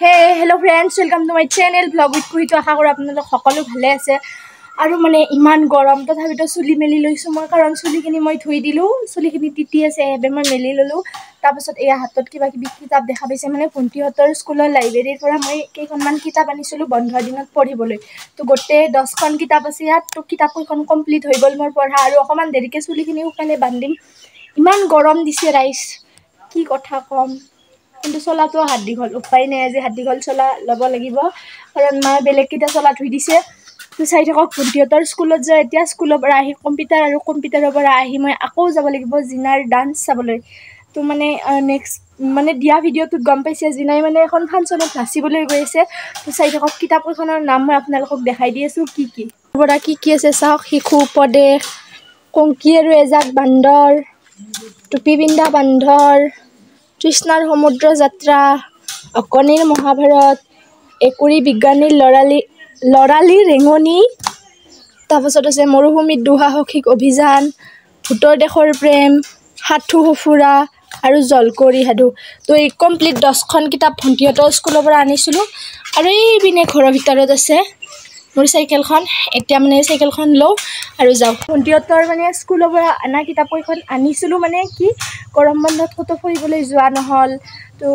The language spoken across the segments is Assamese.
Hello friends welcome to my channel blog with कुहितो आशा करूँ आपलोक सकलो भाले आछे और माने इमान गरम तथापितो चुली मेली लैसो मैं कारण चुलिखिनि मैं धुई दिलु चुलिखिनि तिति आछे एबे मैं मेली ललो तारपाছত एया हातत किबा किबि किताप देखा पाइছে माने भन्टिहतर स्कुলৰ लाइब्रेरीर পৰা मैं केइखनमान किताप आनिছিলো बন্ধ दिনত पढिবলৈ तो गोटे 10খন किताप আছে यात तो कितापখন कमप्लीट হৈ গল মোৰ পঢ়া আৰু অকমান দেৰিকে চুলিখিনি উকালে বান্ধিম इमान गरम दिसे राइस की कथा कम কিন্তু চলাটো হাত দীঘল উপায় নাই আজি হাত দীঘল চলা লব লাগিব কাৰণ মা বেলেগ কিটা চলা ধুই দিছে তো চাই থাকক ভন্টিহতৰ স্কুলত যায় এতিয়া স্কুলৰ পৰা আহি কম্পিউটাৰৰ পৰা আহি মই আকৌ যাব লাগিব জিনাৰ ডান্স চাবলৈ তো মানে নেক্সট মানে দিয়া ভিডিঅ'টোত গম পাইছে জিনাই মানে এখন ফাংচনত নাচিবলৈ গৈ আছে তো চাই থাকক কিতাপখনৰ নাম মই আপোনালোকক দেখাই দি আছো কি আছে চাওক শিশু উপদেশ কংকি আৰু এজাক বান্দৰ টুপি পিন্ধা বান্দৰ তৃষ্ণাৰ সমুদ্ৰ যাত্ৰা অকণিৰ মহাভাৰত একুৰি বিজ্ঞানীৰ লৰালি ৰেঙনি তাৰপাছত আছে মৰুভূমিত দুঃসাহসিক অভিযান ভূতৰ দেশৰ প্ৰেম সাধু সফুৰা আৰু জলকৰি সাধু তো এই কমপ্লিট 10খন কিতাপ ভন্টিহতৰ স্কুলৰ পৰা আনিছিলো আৰু এই বিনে ঘৰৰ ভিতৰত আছে মোৰ সাইকেলখন এতিয়া মানে সাইকেলখন লও আৰু যাও ভন্টিহতৰ মানে স্কুলৰ পৰা আনা কিতাপখন আনিছিলো মানে কি গৰম বন্ধত কত ফুৰিবলৈ যোৱা নহল তো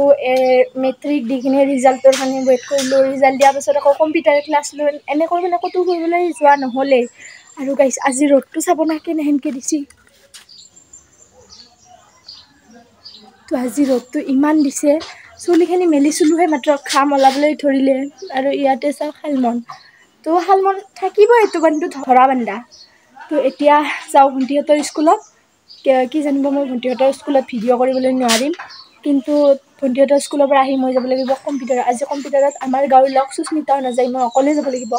মেট্ৰিক দিকিনে ৰিজাল্টৰ কাৰণে ওয়েট কৰিলো ৰিজাল্ট দিয়া পাছত আকৌ কম্পিউটাৰ ক্লাছ লৈ এনে কৰি মানে কত ফুৰিবলৈ যোৱা নহলে আৰু গাইস আজি ৰ'দটো চাব না কেনেহেনকে দিছি তো আজি ৰ'দটো ইমান দিছে চুলিখিনি মেলিছিলোহে মাত্ৰ খাম ওলাবলৈ ধৰিলে আৰু ইয়াতে চাও শালমন তো শালমন থাকিব এটো বন্ধু ধৰা বান্ধা তো এতিয়া যাও ভন্টিহতৰ স্কুলত কি জানিব মই ভন্টিহতৰ স্কুলত ভিডিঅ' কৰিবলৈ নোৱাৰিম কিন্তু ভন্টিহতৰ স্কুলৰ পৰা আহি মই যাব লাগিব কম্পিউটাৰ আজি কম্পিউটাৰত আমাৰ গাঁৱৰ লগ সুস্মিতাও নাযায় মই অকলে যাব লাগিব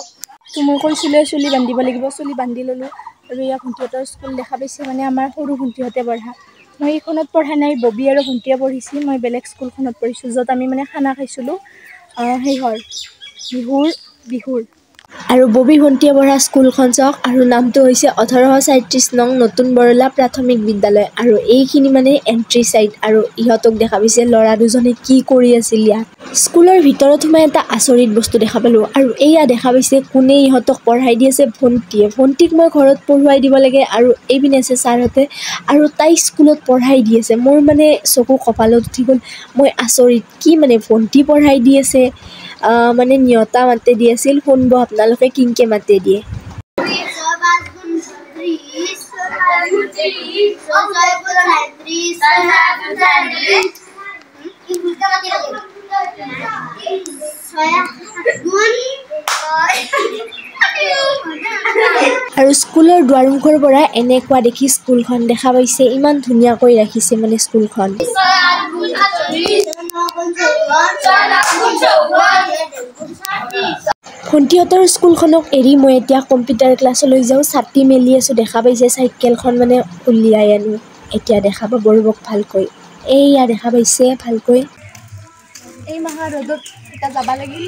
তো মই কৈছিলো চুলি বান্ধিব লাগিব চুলি বান্ধি ললো আৰু ইয়া ভন্টিহতৰ স্কুল দেখা পাইছে মানে আমাৰ সৰু ভন্টিহতে পঢ়া মই এইখনত পঢ়া নাই ববি আৰু ভন্টিয়ে পঢ়িছি মই বেলেগ স্কুলখনত পঢ়িছো য'ত আমি মানে খানা খাইছিলো বিহুৰ আৰু ববি ভন্টিয়ে পঢ়া স্কুলখন চাওক আৰু নামটো হৈছে 1837 নং নতুন বৰলা প্ৰাথমিক বিদ্যালয় আৰু এইখিনি মানে এন্ট্ৰি সাইড আৰু ইহতক দেখা পাইছে ল'ৰা দুজনে কি কৰি আছিল ইয়াত স্কুলৰ ভিতৰত মই এটা আচৰিত বস্তু দেখা পালো আৰু এইয়া দেখা পাইছে কোনে ইহতক পঢ়াই দি আছে ভন্টিক মই ঘৰত পঢ়ুৱাই দিব লাগে আৰু এইপিনে আছে ছাৰহতে আৰু তাই স্কুলত পঢ়াই দি আছে মোৰ মানে চকু কপালত উঠি গ'ল মই আচৰিত কি মানে ভন্টি পঢ়াই দি আছে মানে নিয়তা মাতে দি আছিল শুনব আপোনালোকে কিংকে মাতে দিয়ে আৰু স্কুলৰ দুৱাৰমুখৰ পৰা এনেকুৱা দেখি স্কুলখন দেখা পাইছে ইমান ধুনীয়াকৈ ৰাখিছে মানে স্কুলখন ভন্টিহতৰ স্কুলখনক এৰি মই এতিয়া কম্পিউটাৰ ক্লাছলৈ যাওঁ ছাতি মেলি আছো দেখা পাইছে চাইকেলখন মানে উলিয়াই আনো এতিয়া দেখা পাব ৰবক ভালকৈ এইয়া দেখা পাইছে ভালকৈ এই মাহা ৰ'দত এটা যাব লাগিল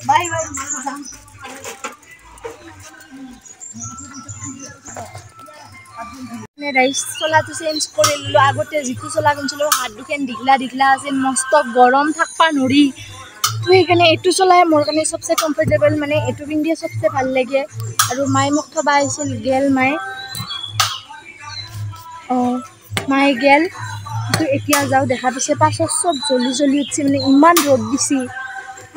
বাই যাম ৰাইস চলাটো চেঞ্জ কৰি ললো আগতে যিটো চলা কিনছিলো হাত দুখন দিগলা আছে মস্ত গৰম থাকবা নৰি তো সেইকাৰণে এইটো চলাই মোৰ কাৰণে সবচে কমফৰ্টেবল মানে এইটো পিন্ধিয়ে সবচে ভাল লাগে আৰু মাই মোক থবা আহিছিল গেল মাই গেল তো এতিয়া যাও দেখা পাইছে পাছত সব জ্বলি উঠছে মানে ইমান ৰ'দ দিছি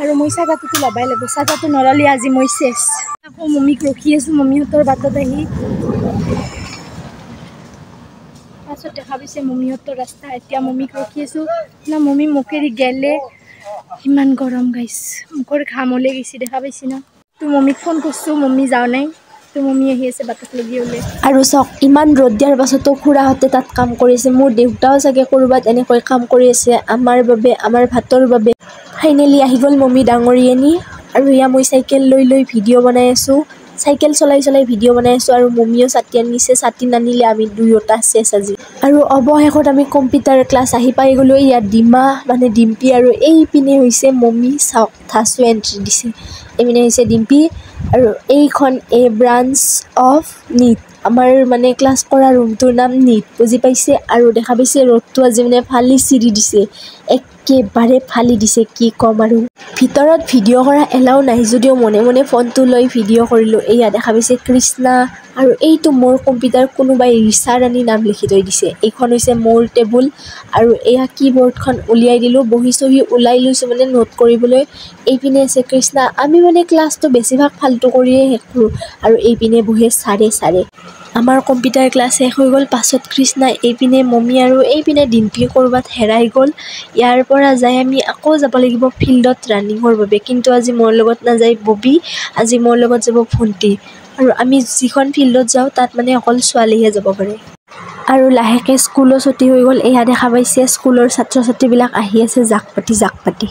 আৰু মই চাগাটোতো লবাই লাগিব চাগাটো নললি আজি মই শেষ আকৌ মম্মিক ৰখি আছো মম্মিহঁতৰ বাটত আহি পাছত দেখা পাইছে মম্মিহঁতৰ ৰাস্তা এতিয়া মম্মিক ৰখি আছো না মম্মি মোকেৰি গেলে ইমান গৰম গাইছ মুখৰ ঘাম ওলাই গৈছে দেখা পাইছি না তো মম্মিক ফোন কৰিছো মম্মি যাও নাই তো মম্মি আহি আছে বাটত লাগি ওলে আৰু চাওক ইমান ৰ'দ দিয়াৰ পাছতো খুৰাহঁতে তাত কাম কৰিছে মোৰ দেউতাও চাগে কৰবাত এনেকৈ কাম কৰি আছে আমাৰ বাবে আমাৰ ভাতৰ বাবে ফাইনেলি আহি গ'ল মম্মি ডাঙৰীয়ানী আৰু ইয়া মই চাইকেল লৈ ভিডিঅ' বনাই আছো চাইকেল চলাই ভিডিঅ' বনাই আছো আৰু মম্মিও ছাতি আনিছে ছাতি নানিলে আমি দুয়োটা শেষ আজি আৰু অৱশেষত আমি কম্পিউটাৰ ক্লাছ আহি পাই গ'লো ইয়াত ডিমা মানে ডিম্পি আৰু এই পিনে হৈছে মম্মি চাওক থাসু এন্ট্ৰি দিছে এইপিনে হৈছে ডিম্পি আৰু এইখন এ ব্ৰাঞ্চ অফ নিট আমাৰ মানে ক্লাছ কৰা ৰুমটোৰ নাম নিট বুজি পাইছে আৰু দেখা পাইছে ৰ'দটো আজি মানে ফালি চিৰি দিছে একেবাৰে ফালি দিছে কি ক'ম আৰু। ভিতৰত ভিডিঅ' কৰা এলাও নাই যদিও মনে মনে ফোনটো লৈ ভিডিঅ' কৰিলোঁ। এয়া দেখা পাইছে কৃষ্ণা আৰু এইটো মোৰ কম্পিউটাৰ কোনোবাই ৰিচা ৰাণী নাম লিখি থৈ দিছে। এইখন হৈছে মোৰ টেবুল আৰু এয়া কীবৰ্ডখন উলিয়াই দিলোঁ, বহি চহি ওলাই লৈছোঁ মানে নোট কৰিবলৈ। এইপিনে আছে কৃষ্ণা। আমি মানে ক্লাছটো বেছিভাগ ফাল্টু কৰিয়ে শেষ কৰোঁ আৰু এইপিনে বহে ছাৰে। আমাৰ কম্পিউটাৰ ক্লাছ শেষ হৈ গ'ল। পাছত কৃষ্ণা, এইপিনে মমী আৰু এইপিনে ডিম্পী ক'ৰবাত হেৰাই গ'ল। ইয়াৰ পৰা যাই আমি আকৌ যাব লাগিব ফিল্ডত ৰানিঙৰ বাবে, কিন্তু আজি মোৰ লগত নাযায় ববী, আজি মোৰ লগত যাব ভণ্টি। আৰু আমি যিখন ফিল্ডত যাওঁ তাত মানে অকল ছোৱালীহে যাব পাৰে। আৰু লাহেকৈ স্কুলো ছুটি হৈ গ'ল। এয়া দেখা পাইছে স্কুলৰ ছাত্ৰ ছাত্ৰীবিলাক আহি আছে জাক পাতি।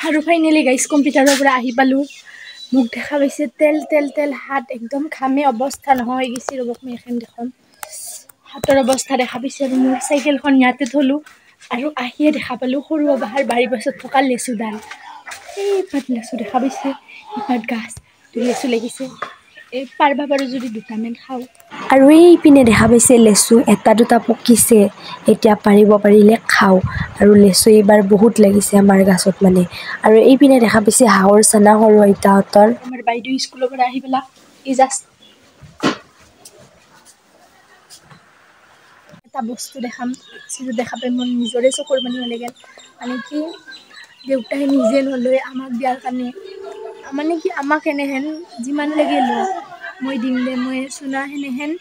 আৰু ফাইনেলি গাইজ কম্পিউটাৰৰ পৰা আহি পালোঁ। মোক দেখা পাইছে তেল হাত একদম ঘামে অৱস্থা নোহোৱা হৈ গৈছে। ৰ'বক মই এখন দেখোন হাতৰ অৱস্থা দেখা পাইছে আৰু মোৰ চাইকেলখন ইয়াতে থলোঁ আৰু আহিয়ে দেখা পালোঁ সৰু বাহাৰ বাৰীৰ পাছত থকা লেচুডাল। এইপাত লেচু দেখা পাইছে, ইপাত গাছ লেচু লাগিছে। এই পাৰবা পাৰোঁ যদি দুটামান খাওঁ। আৰু এইপিনে দেখা পাইছে লেচু এটা দুটা পকিছে, এতিয়া পাৰিব পাৰিলে খাওঁ। আৰু লেচু এইবাৰ বহুত লাগিছে আমাৰ গাছত মানে। আৰু এইপিনে দেখা পাইছে হাঁহৰ চানা সৰু আইতাহঁতৰ। আমাৰ বাইদেউ স্কুলৰ পৰা আহি পেলাই এই জাষ্ট এটা বস্তু দেখাম, যিটো দেখা পাই মোৰ নিজৰে চকুৰ পানী ওলাই গ'ল। মানে কি দেউতাই নিজে নলৈ আমাক দিয়াৰ কাৰণে, মানে কি আমাক এনেহেন যিমান লাগে ল মই দিম দে মই চুনা সেনেহেন,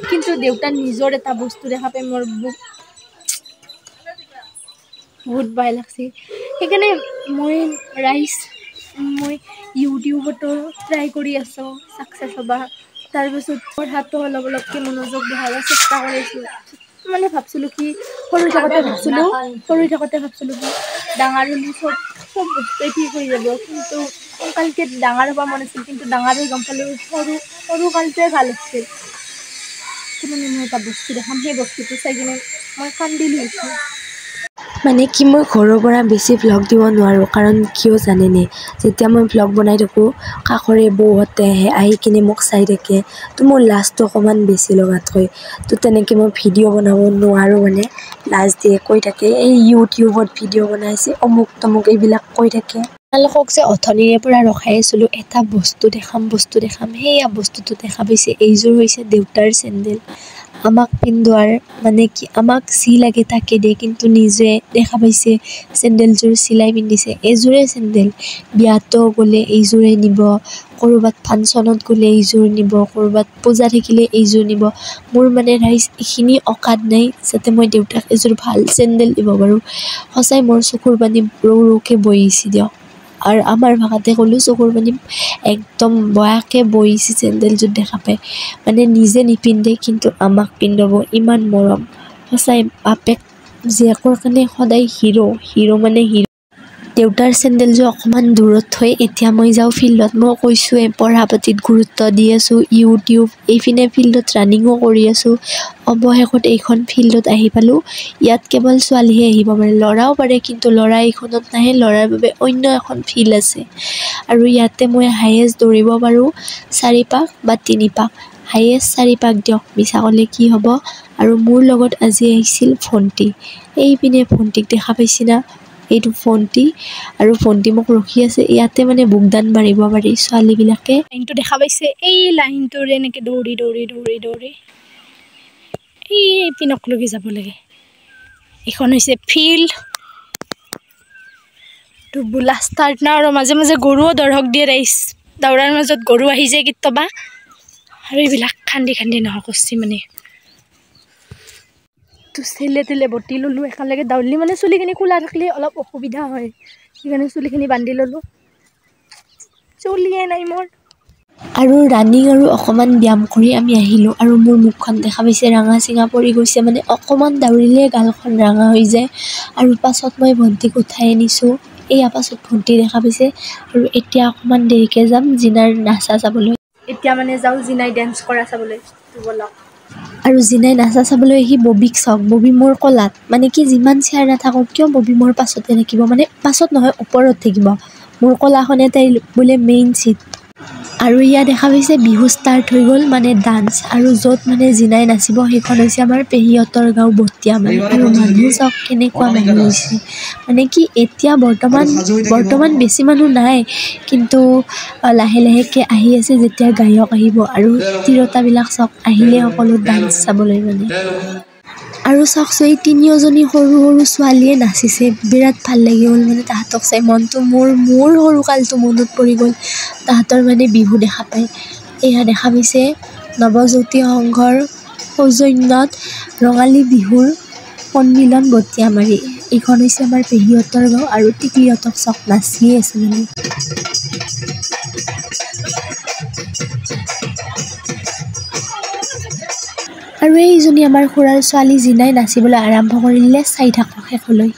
কিন্তু দেউতাৰ নিজৰ এটা বস্তু দেখা পাই মোৰ বহুত বেয়া লাগছে। সেইকাৰণে মই ইউটিউবতো ট্ৰাই কৰি আছোঁ ছাকচেছ হ'বা। তাৰপিছত পঢ়াটো অলপকৈ মনোযোগ বঢ়াব চেষ্টা কৰিছোঁ। মানে ভাবছিলোঁ কি সৰু থাকোঁতে ভাবছিলোঁ কি ডাঙৰ হ'লে চব বস্তুৱে ঠিক হৈ যাব, কিন্তু সোনকালকে ডাঙৰ হ'ব মন আছিল, কিন্তু ডাঙৰ হৈ গম পালোঁ সৰু কালটোৱে ভাল আছিল। মানে মই এটা বস্তু দেখাম, সেই বস্তুটো চাই কিনে মই কান্দিলোঁ এতিয়া। মানে কি মই ঘৰৰ পৰা বেছি ভ্লগ দিব নোৱাৰোঁ, কাৰণ কিয় জানেনে, যেতিয়া মই ভ্লগ বনাই থাকোঁ কাষৰে বৌহঁতে আহি কিনে মোক চাই থাকে, তো মোৰ লাজটো অকণমান বেছি লগাত হয়। তো তেনেকৈ মই ভিডিঅ' বনাব নোৱাৰোঁ, মানে লাজ দিয়ে, কৈ থাকে এই ইউটিউবত ভিডিঅ' বনাইছে অমুক তমুক এইবিলাক কৈ থাকে। আপোনালোকক যে অথনিৰে পৰা ৰখাই আছিলোঁ এটা বস্তু দেখাম, সেয়া বস্তুটো দেখা পাইছে। এইযোৰ হৈছে দেউতাৰ চেণ্ডেল, আমাক পিন্ধোৱাৰ, মানে কি আমাক যি লাগে তাকে দিয়ে, কিন্তু নিজে দেখা পাইছে চেণ্ডেলযোৰ চিলাই পিন্ধিছে। এইযোৰে চেণ্ডেল বিয়াতো গ'লে এইযোৰে নিব, ক'ৰবাত ফাংচনত গ'লে এইযোৰ নিব, ক'ৰবাত পূজা থাকিলে এইযোৰ নিব। মোৰ মানে ৰাইজ এইখিনি অকাত নাই যাতে মই দেউতাক এযোৰ ভাল চেণ্ডেল দিব পাৰোঁ। সঁচাই মোৰ চকুৰ পানী ৰৌকে বহিছে দিয়ক। আৰু আমাৰ ভাষাতে ক'লোঁ চকুৰ পানী একদম বয়াকৈ বহিছে চেণ্ডেলযোৰ দেখা পায়। মানে নিজে নিপিন্ধে কিন্তু আমাক পিন্ধাব, ইমান মৰম। সঁচাই বাপেক জীয়েকৰ কাৰণে সদায় হিৰ' মানে হিৰ'। দেউতাৰ চেণ্ডেলযোৰ অকণমান দূৰত থৈ এতিয়া মই যাওঁ ফিল্ডত। মই কৈছোঁৱে পঢ়া পাতিত গুৰুত্ব দি আছোঁ, ইউটিউব এইপিনে ফিল্ডত ৰানিঙো কৰি আছোঁ। অৱশেষত এইখন ফিল্ডত আহি পালোঁ। ইয়াত কেৱল ছোৱালীহে আহিব পাৰে, ল'ৰাও পাৰে, কিন্তু ল'ৰা এইখনত নাহে, ল'ৰাৰ বাবে অন্য এখন ফিল্ড আছে। আৰু ইয়াতে মই হায়েষ্ট দৌৰিব পাৰোঁ 4 পাক বা 3 পাক, হায়েষ্ট 4 পাক দিয়ক, মিছা ক'লে কি হ'ব। আৰু মোৰ লগত আজি আহিছিল ভণ্টি, এইপিনে ভণ্টিক দেখা পাইছি না, এইটো ভণ্টি। আৰু ভণ্টি মোক ৰখি আছে, ইয়াতে মানে বুকদান মাৰিব পাৰি ছোৱালীবিলাকে। লাইনটো দেখা পাইছে, এই লাইনটোৰে এনেকৈ দৌৰি এই পিনকলৈকে যাব লাগে। এইখন হৈছে ফিল্ড, তো বোলা ষ্টাৰ্ট না। আৰু মাজে মাজে গৰুও দৰহক দিয়ে, ৰাইজ দৌৰাৰ মাজত গৰু আহি যায় কেতিয়াবা, আৰু এইবিলাক খান্দি নহওক কৰিছে মানে। তো তেলে বটি ল'লোঁ একেলগে দাউলি, মানে চুলিখিনি খোলা থাকিলে অলপ অসুবিধা হয়, সেইকাৰণে চুলিখিনি বান্ধি ল'লোঁ। চুলিয়ে নাই মোৰ। আৰু ৰানিং আৰু অকণমান ব্যায়াম কৰি আমি আহিলোঁ, আৰু মোৰ মুখখন দেখা পাইছে ৰঙা চিঙা পৰি গৈছে, মানে অকণমান দাউৰিলে গালখন ৰঙা হৈ যায়। আৰু পাছত মই ভণ্টিক উঠাই আনিছোঁ, এয়া পাছত ভণ্টি দেখা পাইছে। আৰু এতিয়া অকণমান দেৰিকৈ যাম জিনাৰ নাচা চাবলৈ। এতিয়া মানে যাওঁ জিনাই ডেন্স কৰা চাবলৈ, ব'লক। আৰু জিনাই নাচা চাবলৈ আহি ববীক চাওক, ববী মোৰ কলাত, মানে কি যিমান চেয়াৰ নাথাকক কিয় ববী মোৰ পাছতে থাকিব, মানে পাছত নহয় ওপৰত থাকিব। মোৰ কলাখনে তাইৰ বোলে মেইন চিট। আৰু ইয়াত দেখা পাইছে বিহু ষ্টাৰ্ট হৈ গ'ল মানে ডান্স আৰু য'ত মানে জিনাই নাচিব সেইখন হৈছে আমাৰ পেহীহঁতৰ গাঁও বটীয়া মানে আৰু মানুহ চাওক কেনেকুৱা মানুহ হৈছে মানে কি এতিয়া বৰ্তমান বেছি মানুহ নাই কিন্তু লাহে লাহেকৈ আহি আছে যেতিয়া গায়ক আহিব আৰু তিৰোতাবিলাক চাওক আহিলে সকলো ডান্স চাবলৈ মানে আৰু চাওকচোন এই তিনিওজনী সৰু সৰু ছোৱালীয়ে নাচিছে বিৰাট ভাল লাগি গ'ল মানে তাহাঁতক চাই মনটো মোৰ সৰুকালটো মনত পৰি গ'ল তাহাঁতৰ মানে বিহু দেখা পায় এয়া দেখা পাইছে নৱজ্যোতি সংঘৰ সৌজন্যত ৰঙালী বিহুৰ সন্মিলন বটীয়ামাৰি এইখন হৈছে আমাৰ পেহীহঁতৰ গাঁও আৰু টিকলিহঁতক চাওক নাচিয়ে আছে মানে আৰু এইজনী আমাৰ খুৰাৰ ছোৱালী জিনাই নাচিবলৈ আৰম্ভ কৰিলে চাই থাকক শেষলৈ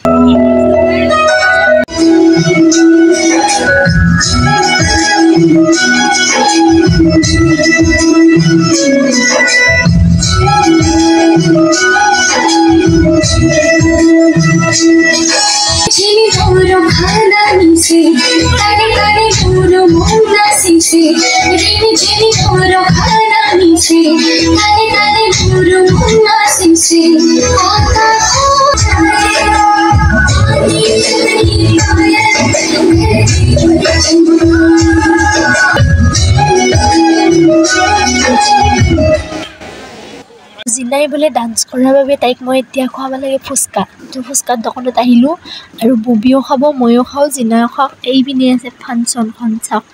জিনাই বোলে ডান্স কৰাৰ বাবে তাইক মই এতিয়া খুৱাব লাগে ফুচকা তো ফুচকাৰ দোকানত আহিলোঁ আৰু ববিও খাব ময়ো খাওঁ জিনায়ো খাওক এইপিনে আছে ফাংচনখন চাওক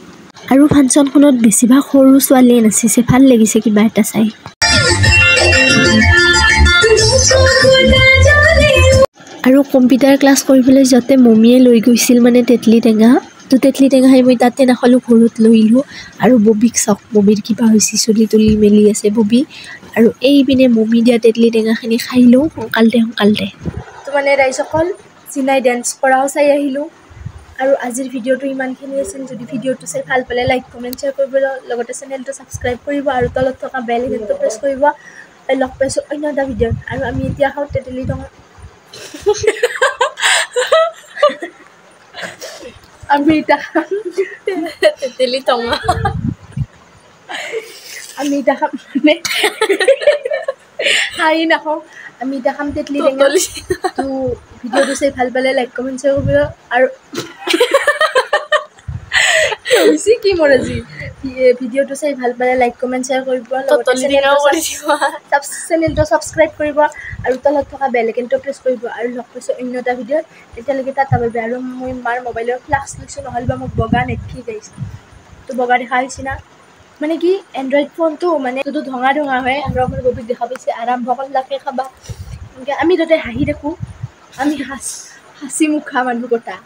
আৰু ফাংচনখনত বেছিভাগ সৰু ছোৱালীয়ে নাচিছে ভাল লাগিছে কিবা এটা চাই আৰু কম্পিউটাৰ ক্লাছ কৰিবলৈ যাওঁতে মমিয়ে লৈ গৈছিল মানে তেতলি টেঙা তো তেতলি টেঙা খাই মই তাতে নাখালোঁ ঘৰত লৈ আহিলোঁ আৰু ববিক চাওক ববিৰ কিবা হৈছে চুলি তুলি মেলি আছে ববি আৰু এইপিনে মমি দিয়া তেতলি টেঙাখিনি খাই লওঁ সোনকালতে তো মানে ৰাইজসকল জিনাই ডেন্স কৰাও চাই আহিলোঁ আৰু আজিৰ ভিডিঅ'টো ইমানখিনি আছিল যদি ভিডিঅ'টো চাই ভাল পালে লাইক কমেণ্ট শ্বেয়াৰ কৰিব লগতে চেনেলটো ছাবস্ক্ৰাইব কৰিব আৰু তলত থকা বেল আইকনটো প্ৰেছ কৰিব লগ পাইছোঁ অন্য এটা ভিডিঅ'ত আৰু আমি এতিয়া খাওঁ তেতলি টেঙা আমি এটা তেতেলি টেঙা আমি এটা খাম মানে হাঁহি নাখাওঁ আমি এতিয়া খাম তেতলি টেঙা তো ভিডিঅ'টো চাই ভাল পালে লাইক কমেণ্ট শ্বেয়াৰ কৰিব আৰু হৈছে কি মোৰ আজি ভিডিঅ'টো চাই ভাল পালে লাইক কমেণ্ট শ্বেয়াৰ কৰিব চেনেলটো ছাবস্ক্ৰাইব কৰিব আৰু তলত থকা বেল আইকনটো প্ৰেছ কৰিব আৰু লগ পাইছোঁ অন্য এটা ভিডিঅ'ত তেতিয়ালৈকে টাটা বাই বাই আৰু মই মাৰ মোবাইলৰ ফ্লাক্স লৈছোঁ নহ'লে বা মোক বগা নেটকি গাইছে তো বগা দেখা হৈছে না মানে কি এণ্ড্ৰইড ফোনটো মানে যদি ধঙা হয় আৰু আমাৰ ববিক দেখা পাইছে আৰম্ভ কৰিলাকে খাবা এনেকৈ আমি তাতে হাঁহি থাকোঁ আমি হাঁচি মুখা মানুহ কটা